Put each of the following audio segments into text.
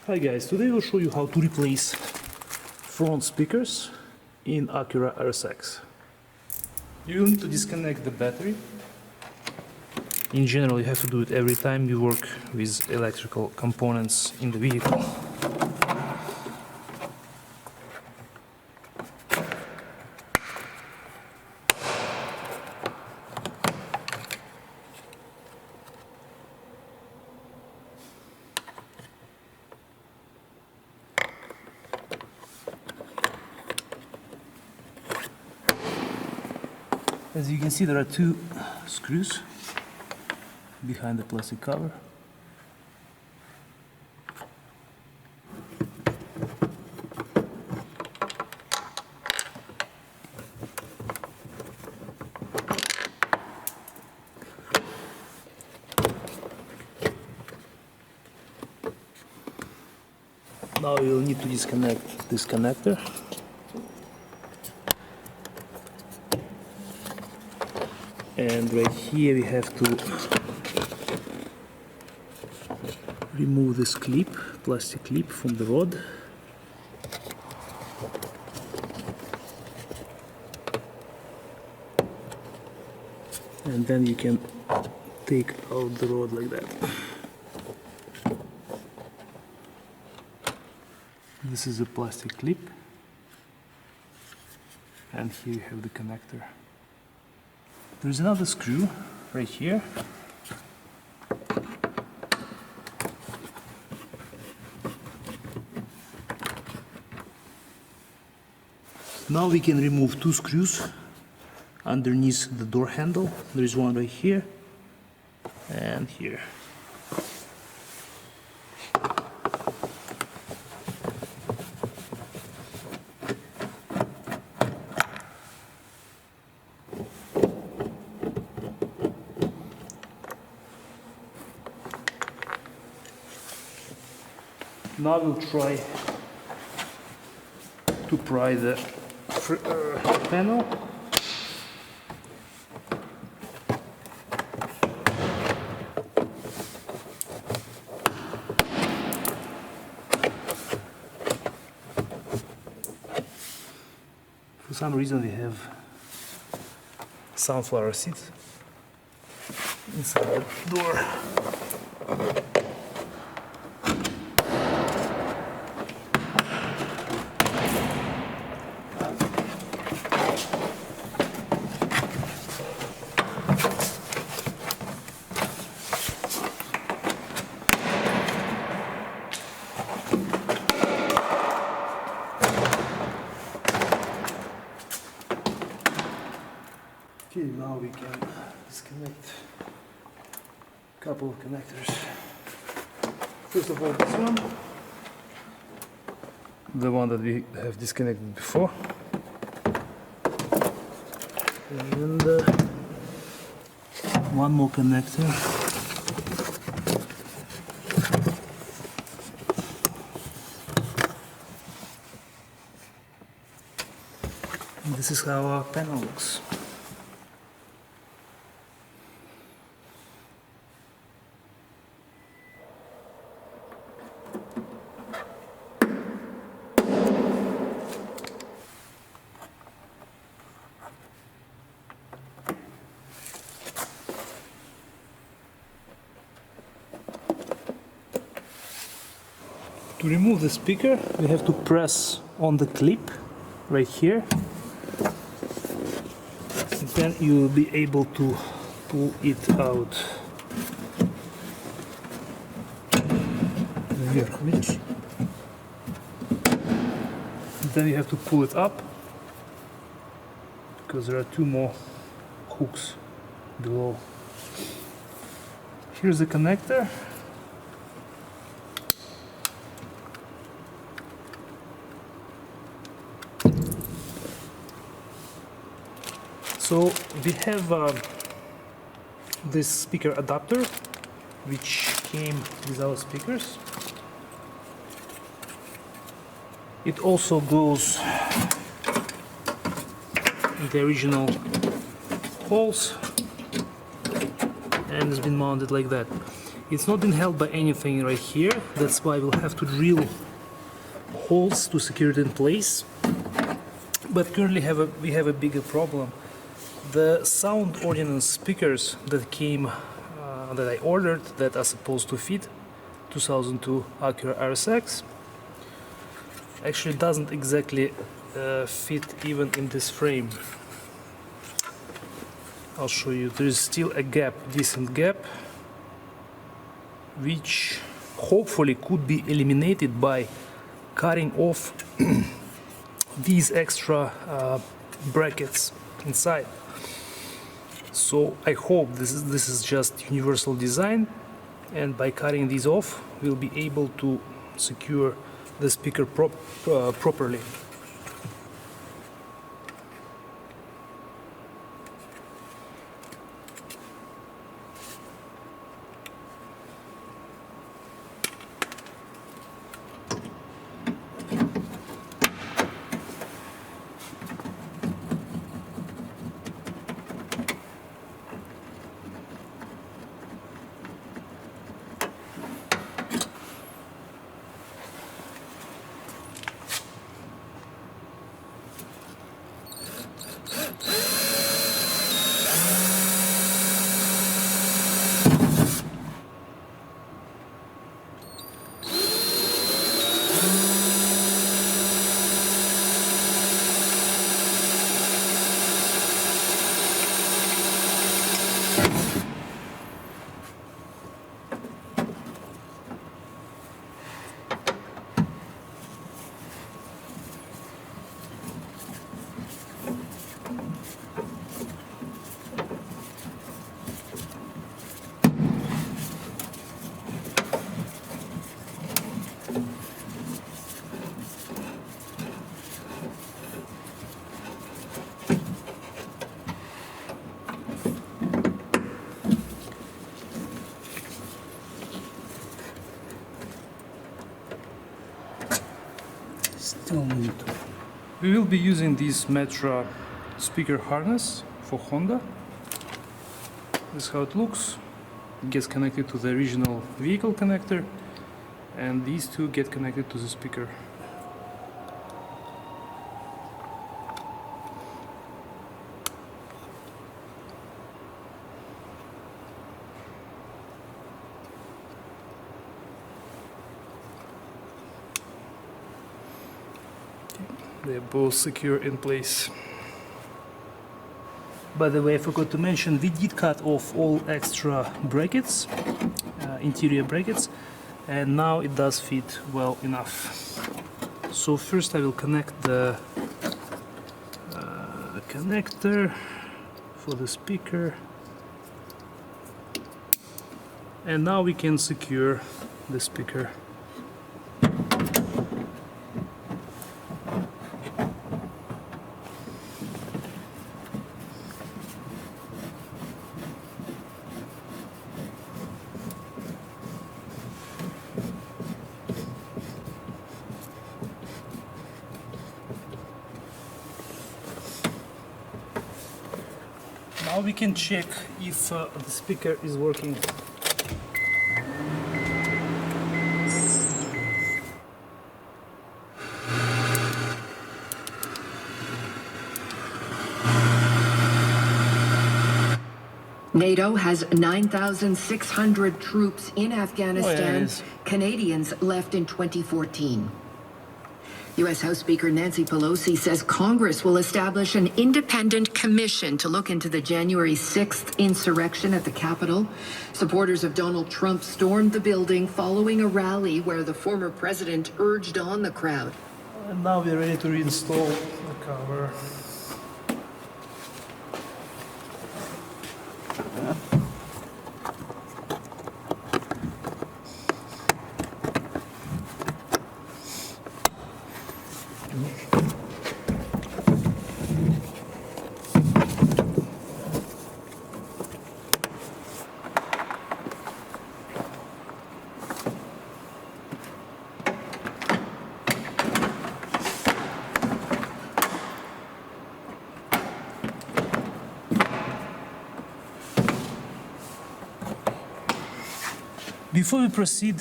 Hi guys, today we'll show you how to replace front speakers in Acura RSX. You need to disconnect the battery. In general, you have to do it every time you work with electrical components in the vehicle. As you can see, there are two screws behind the plastic cover. Now you'll need to disconnect this connector. And right here we have to remove this clip, plastic clip from the rod. And then you can take out the rod like that. This is a plastic clip. And here you have the connector. There's another screw right here. Now we can remove two screws underneath the door handle. There is one right here and here. Now we'll try to pry the panel. For some reason we have sunflower seeds inside the door. Okay, now we can disconnect a couple of connectors. First of all, this one, the one that we have disconnected before, and one more connector. And this is how our panel looks. To remove the speaker, we have to press on the clip right here. Then you will be able to pull it out. Then you have to pull it up, because there are two more hooks below. Here's the connector. So we have this speaker adapter which came with our speakers. It also goes in the original holes and has been mounted like that. It's not been held by anything right here, that's why we'll have to drill holes to secure it in place. But currently we have a bigger problem. The sound ordinance speakers that came, that I ordered, that are supposed to fit 2002 Acura RSX, actually doesn't exactly fit even in this frame. I'll show you. There is still a gap, decent gap, which hopefully could be eliminated by cutting off these extra brackets inside. So I hope this is just universal design, and by cutting these off we'll be able to secure the speaker properly. Still need. We will be using this Metra speaker harness for Honda. This is how it looks. It gets connected to the original vehicle connector, and these two get connected to the speaker. They're both secure in place. By the way, I forgot to mention, we did cut off all extra brackets, interior brackets, and now it does fit well enough. So first I will connect the connector for the speaker, and now we can secure the speaker. Now we can check if the speaker is working. NATO has 9,600 troops in Afghanistan. Oh, yeah, Canadians left in 2014. U.S. House Speaker Nancy Pelosi says Congress will establish an independent commission to look into the January 6th insurrection at the Capitol. Supporters of Donald Trump stormed the building following a rally where the former president urged on the crowd. And now we're ready to reinstall the cover. Before we proceed,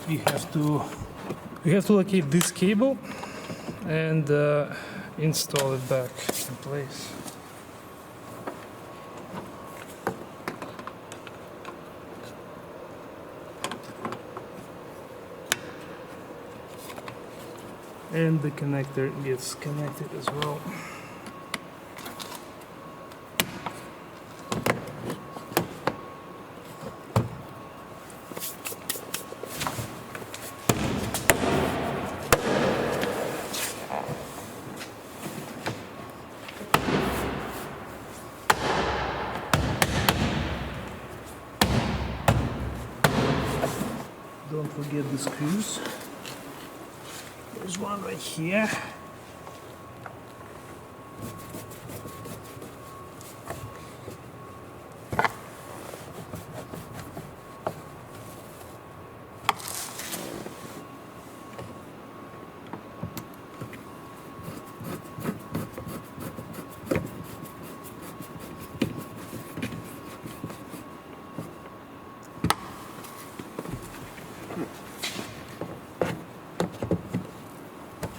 we have to locate this cable and install it back in place. And the connector gets connected as well. Don't forget the screws. There's one right here.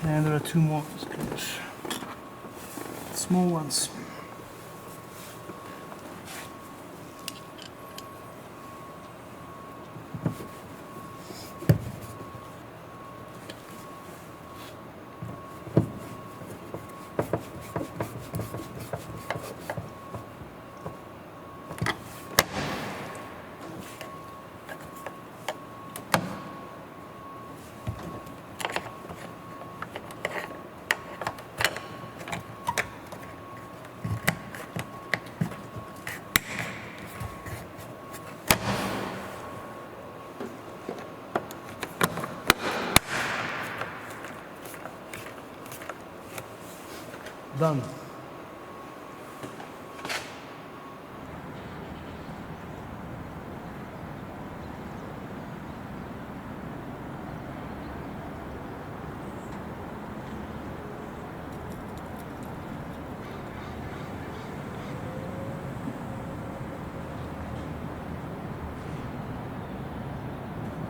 And there are two more screws, small ones. Done.